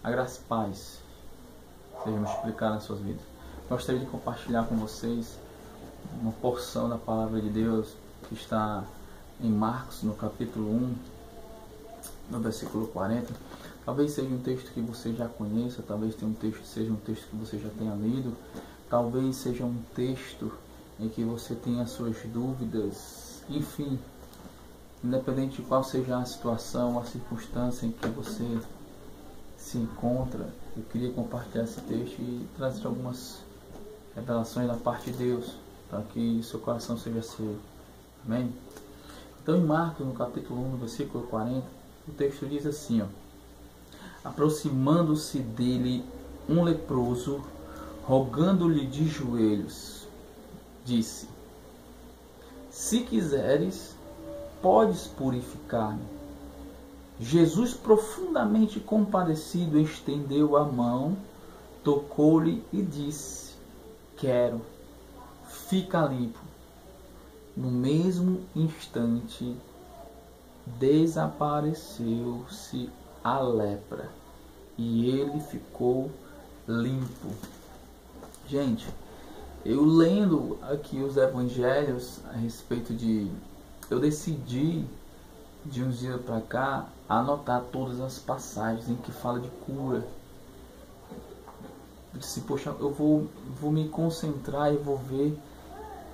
A graça e paz seja multiplicada nas suas vidas. Gostaria de compartilhar com vocês uma porção da palavra de Deus que está em Marcos, no capítulo 1, no versículo 40. Talvez seja um texto que você já conheça, talvez seja um texto que você já tenha lido, talvez seja um texto em que você tenha suas dúvidas, enfim, independente de qual seja a situação, a circunstância em que você se encontra, eu queria compartilhar esse texto e trazer algumas revelações da parte de Deus, para que seu coração seja seu. Amém? Então, em Marcos, no capítulo 1, no versículo 40, o texto diz assim, ó: aproximando-se dele um leproso, rogando-lhe de joelhos, disse: se quiseres, podes purificar-me. Jesus, profundamente compadecido, estendeu a mão, tocou-lhe e disse: quero, fica limpo. No mesmo instante, desapareceu-se a lepra e ele ficou limpo. Gente, eu lendo aqui os evangelhos a respeito de... Eu decidi, de uns dias para cá, anotar todas as passagens em que fala de cura. Eu disse, poxa, eu vou me concentrar e vou ver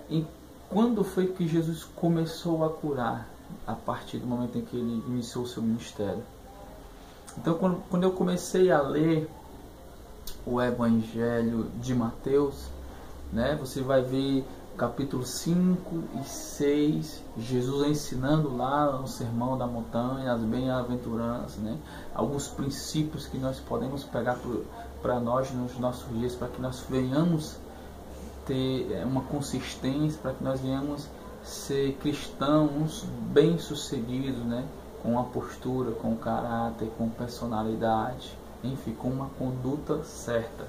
em quando foi que Jesus começou a curar, a partir do momento em que ele iniciou o seu ministério. Então, quando eu comecei a ler o Evangelho de Mateus, né, você vai ver capítulo 5 e 6, Jesus ensinando lá no Sermão da Montanha, as bem-aventuranças, né, alguns princípios que nós podemos pegar para nós nos nossos dias, para que nós venhamos ter uma consistência, para que nós venhamos ser cristãos bem-sucedidos, né, com a postura, com caráter, com personalidade, enfim, com uma conduta certa.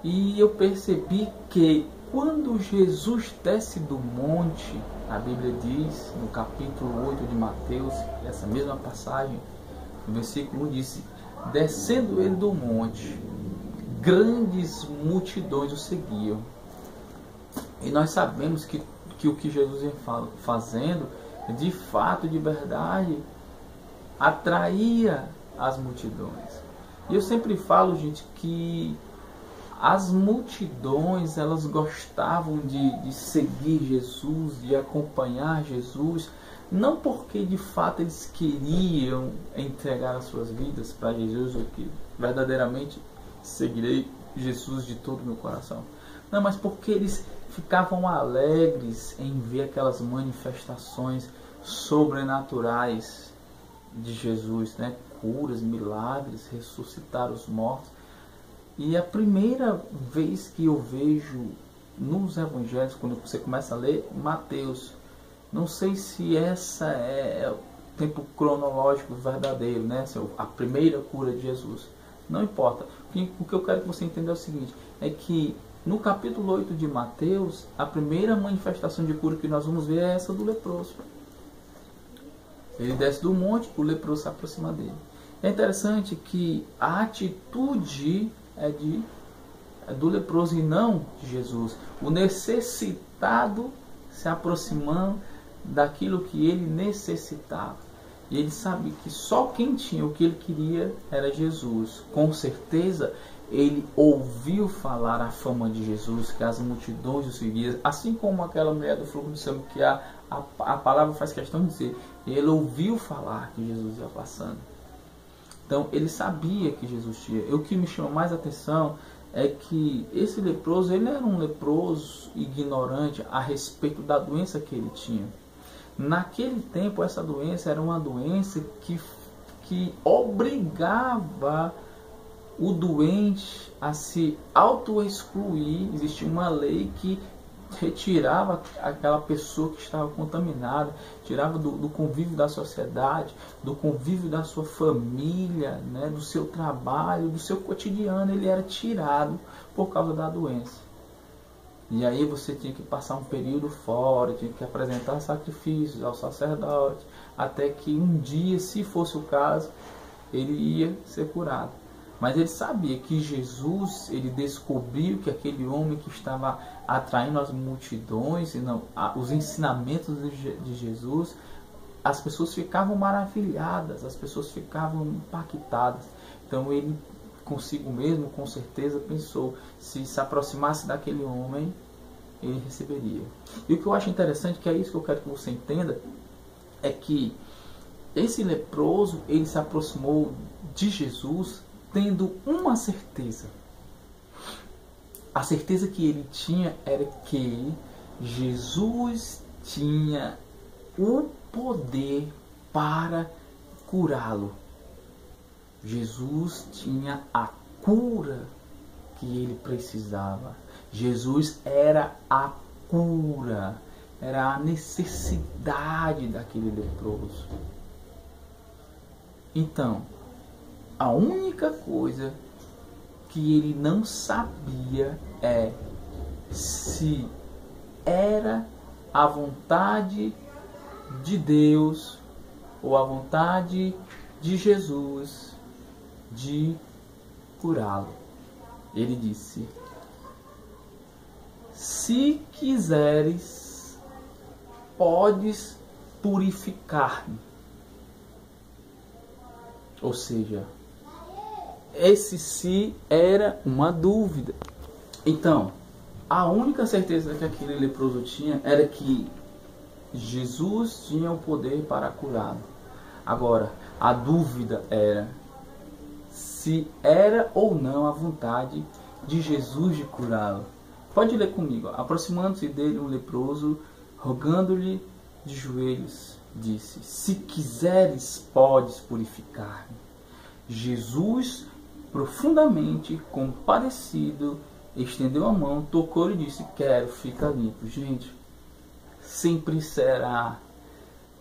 E eu percebi que quando Jesus desce do monte, a Bíblia diz, no capítulo 8 de Mateus, essa mesma passagem, no versículo 1 diz: descendo ele do monte, grandes multidões o seguiam. E nós sabemos que o que Jesus ia fazendo, de fato, de verdade, atraía as multidões. E eu sempre falo, gente, que as multidões, elas gostavam de seguir Jesus, de acompanhar Jesus, não porque de fato eles queriam entregar as suas vidas para Jesus, ou que verdadeiramente seguirei Jesus de todo o meu coração. Não, mas porque eles ficavam alegres em ver aquelas manifestações sobrenaturais de Jesus, né? Curas, milagres, ressuscitar os mortos. E a primeira vez que eu vejo nos evangelhos, quando você começa a ler Mateus, não sei se essa é o tempo cronológico verdadeiro, né? A primeira cura de Jesus. Não importa. O que eu quero que você entenda é o seguinte, é que no capítulo 8 de Mateus, a primeira manifestação de cura que nós vamos ver é essa do leproso. Ele desce do monte, o leproso se aproxima dele. É interessante que a atitude é do leproso e não de Jesus. O necessitado se aproximando daquilo que ele necessitava. E ele sabe que só quem tinha o que ele queria era Jesus. Com certeza ele ouviu falar a fama de Jesus, que as multidões o seguiam, assim como aquela mulher do fluxo de sangue, que a palavra faz questão de dizer, ele ouviu falar que Jesus ia passando. Então ele sabia que Jesus tinha. E o que me chama mais atenção é que esse leproso, ele era um leproso ignorante a respeito da doença que ele tinha. Naquele tempo, essa doença era uma doença que obrigava o doente a se auto-excluir. Existia uma lei que retirava aquela pessoa que estava contaminada, tirava do convívio da sociedade, do convívio da sua família, né, do seu trabalho, do seu cotidiano. Ele era tirado por causa da doença. E aí você tinha que passar um período fora, tinha que apresentar sacrifícios ao sacerdote, até que um dia, se fosse o caso, ele ia ser curado. Mas ele sabia que Jesus, ele descobriu que aquele homem que estava atraindo as multidões, e não, os ensinamentos de Jesus, as pessoas ficavam maravilhadas, as pessoas ficavam impactadas. Então ele, consigo mesmo, com certeza, pensou, se aproximasse daquele homem, ele receberia. E o que eu acho interessante, que é isso que eu quero que você entenda, é que esse leproso, ele se aproximou de Jesus tendo uma certeza. A certeza que ele tinha era que Jesus tinha o poder para curá-lo. Jesus tinha a cura que ele precisava. Jesus era a cura, era a necessidade daquele leproso. Então, a única coisa que ele não sabia é se era a vontade de Deus ou a vontade de Jesus de curá-lo. Ele disse: se quiseres, podes purificar-me. Ou seja, esse se era uma dúvida. Então, a única certeza que aquele leproso tinha era que Jesus tinha o poder para curá-lo. Agora, a dúvida era se era ou não a vontade de Jesus de curá-lo. Pode ler comigo. Aproximando-se dele um leproso, rogando-lhe de joelhos, disse: se quiseres, podes purificar-me. Jesus, profundamente compadecido, estendeu a mão, tocou-lhe e disse: quero, fica limpo. Gente, sempre será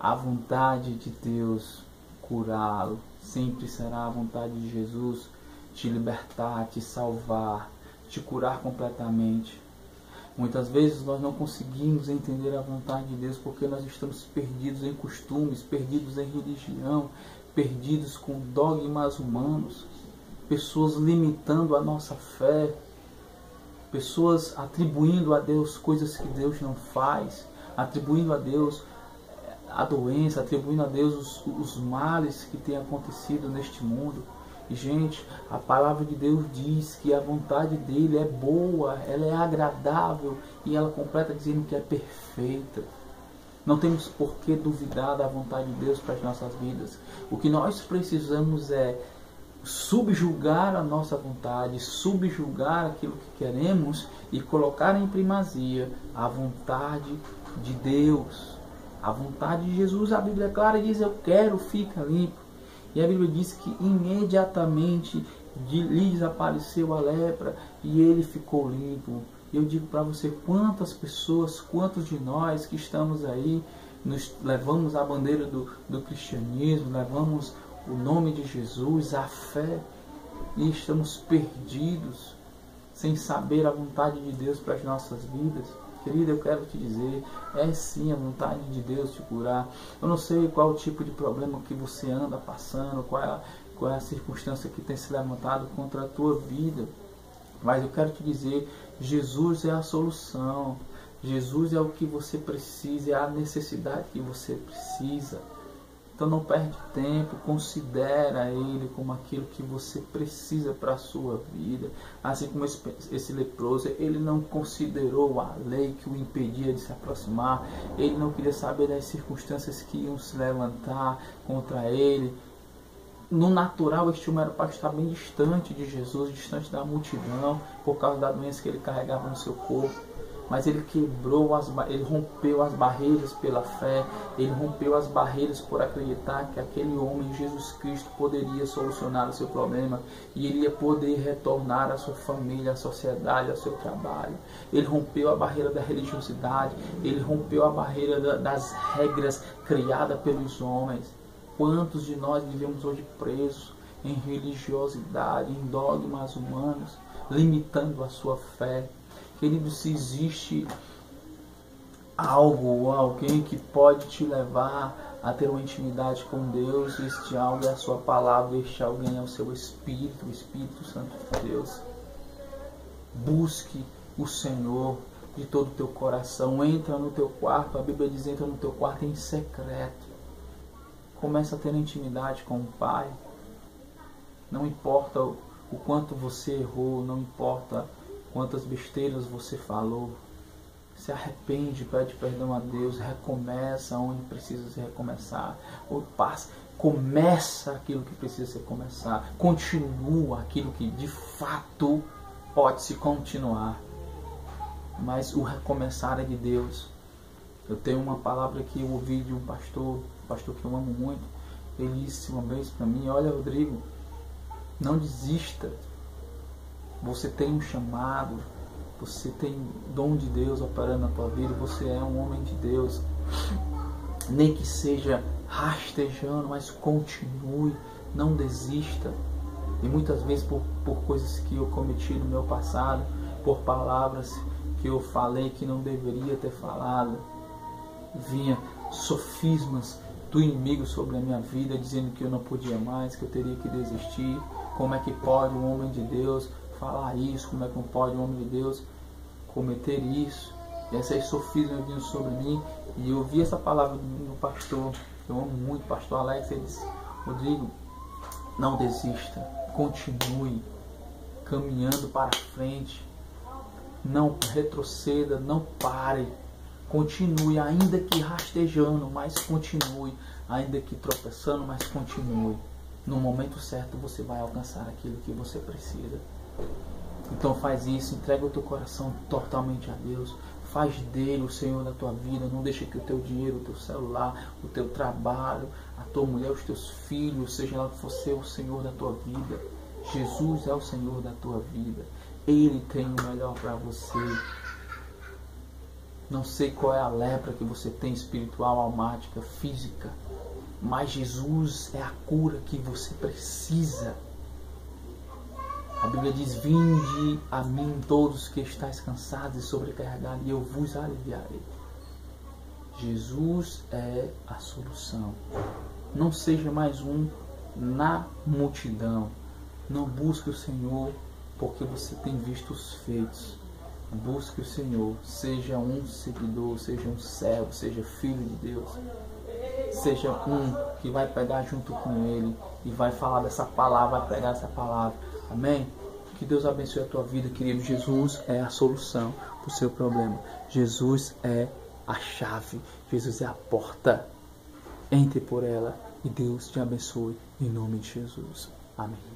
a vontade de Deus curá-lo. Sempre será a vontade de Jesus te libertar, te salvar, te curar completamente. Muitas vezes nós não conseguimos entender a vontade de Deus porque nós estamos perdidos em costumes, perdidos em religião, perdidos com dogmas humanos, pessoas limitando a nossa fé, pessoas atribuindo a Deus coisas que Deus não faz, atribuindo a Deus a doença, atribuindo a Deus os males que têm acontecido neste mundo. E, gente, a palavra de Deus diz que a vontade dele é boa, ela é agradável e ela completa dizendo que é perfeita. Não temos por que duvidar da vontade de Deus para as nossas vidas. O que nós precisamos é subjugar a nossa vontade, subjugar aquilo que queremos e colocar em primazia a vontade de Deus. A vontade de Jesus, a Bíblia é clara e diz: eu quero, fica limpo. E a Bíblia diz que imediatamente lhe desapareceu a lepra e ele ficou limpo. Eu digo para você, quantas pessoas, quantos de nós que estamos aí, levamos a bandeira do cristianismo, levamos o nome de Jesus, a fé, e estamos perdidos, sem saber a vontade de Deus para as nossas vidas. Querida, eu quero te dizer, é sim a vontade de Deus te curar. Eu não sei qual o tipo de problema que você anda passando, qual é a circunstância que tem se levantado contra a tua vida. Mas eu quero te dizer, Jesus é a solução. Jesus é o que você precisa, é a necessidade que você precisa. Então não perde tempo, considera Ele como aquilo que você precisa para a sua vida. Assim como esse leproso, ele não considerou a lei que o impedia de se aproximar. Ele não queria saber das circunstâncias que iam se levantar contra ele. No natural, este homem era para estar bem distante de Jesus, distante da multidão, por causa da doença que ele carregava no seu corpo. Mas ele ele rompeu as barreiras pela fé, ele rompeu as barreiras por acreditar que aquele homem, Jesus Cristo, poderia solucionar o seu problema e ele ia poder retornar à sua família, à sociedade, ao seu trabalho. Ele rompeu a barreira da religiosidade, ele rompeu a barreira das regras criadas pelos homens. Quantos de nós vivemos hoje presos em religiosidade, em dogmas humanos, limitando a sua fé? Querido, se existe algo ou alguém que pode te levar a ter uma intimidade com Deus. Este algo é a sua palavra, este alguém é o seu Espírito, o Espírito Santo de Deus. Busque o Senhor de todo o teu coração. Entra no teu quarto, a Bíblia diz, entra no teu quarto em secreto. Começa a ter intimidade com o Pai. Não importa o quanto você errou, não importa quantas besteiras você falou. Se arrepende, pede perdão a Deus, recomeça onde precisa se recomeçar. Ou passa, começa aquilo que precisa se começar. Continua aquilo que de fato pode se continuar. Mas o recomeçar é de Deus. Eu tenho uma palavra que eu ouvi de um pastor que eu amo muito. Ele disse uma vez para mim: olha, Rodrigo, não desista. Você tem um chamado. Você tem dom de Deus operando na tua vida. Você é um homem de Deus. Nem que seja rastejando, mas continue. Não desista. E muitas vezes por coisas que eu cometi no meu passado, por palavras que eu falei que não deveria ter falado, vinha sofismas do inimigo sobre a minha vida, dizendo que eu não podia mais, que eu teria que desistir. Como é que pode um homem de Deus falar isso? Como é que pode um homem de Deus cometer isso? E essas sofismas vinham sobre mim, e eu vi essa palavra do pastor, eu amo muito, o pastor Alex. Ele disse: Rodrigo, não desista, continue caminhando para frente, não retroceda, não pare, continue, ainda que rastejando, mas continue, ainda que tropeçando, mas continue. No momento certo você vai alcançar aquilo que você precisa. Então faz isso, entrega o teu coração totalmente a Deus, faz dele o Senhor da tua vida. Não deixa que o teu dinheiro, o teu celular, o teu trabalho, a tua mulher, os teus filhos, seja lá que for ser o Senhor da tua vida. Jesus é o Senhor da tua vida. Ele tem o melhor para você. Não sei qual é a lepra que você tem, espiritual, almática, física, mas Jesus é a cura que você precisa. A Bíblia diz: vinde a mim todos que estáis cansados e sobrecarregados, e eu vos aliviarei. Jesus é a solução. Não seja mais um na multidão. Não busque o Senhor porque você tem visto os feitos. Busque o Senhor. Seja um seguidor, seja um servo, seja filho de Deus. Seja um que vai pegar junto com Ele e vai falar dessa palavra, vai pegar essa palavra. Amém? Que Deus abençoe a tua vida, querido. Jesus é a solução para o seu problema. Jesus é a chave. Jesus é a porta. Entre por ela e Deus te abençoe em nome de Jesus. Amém.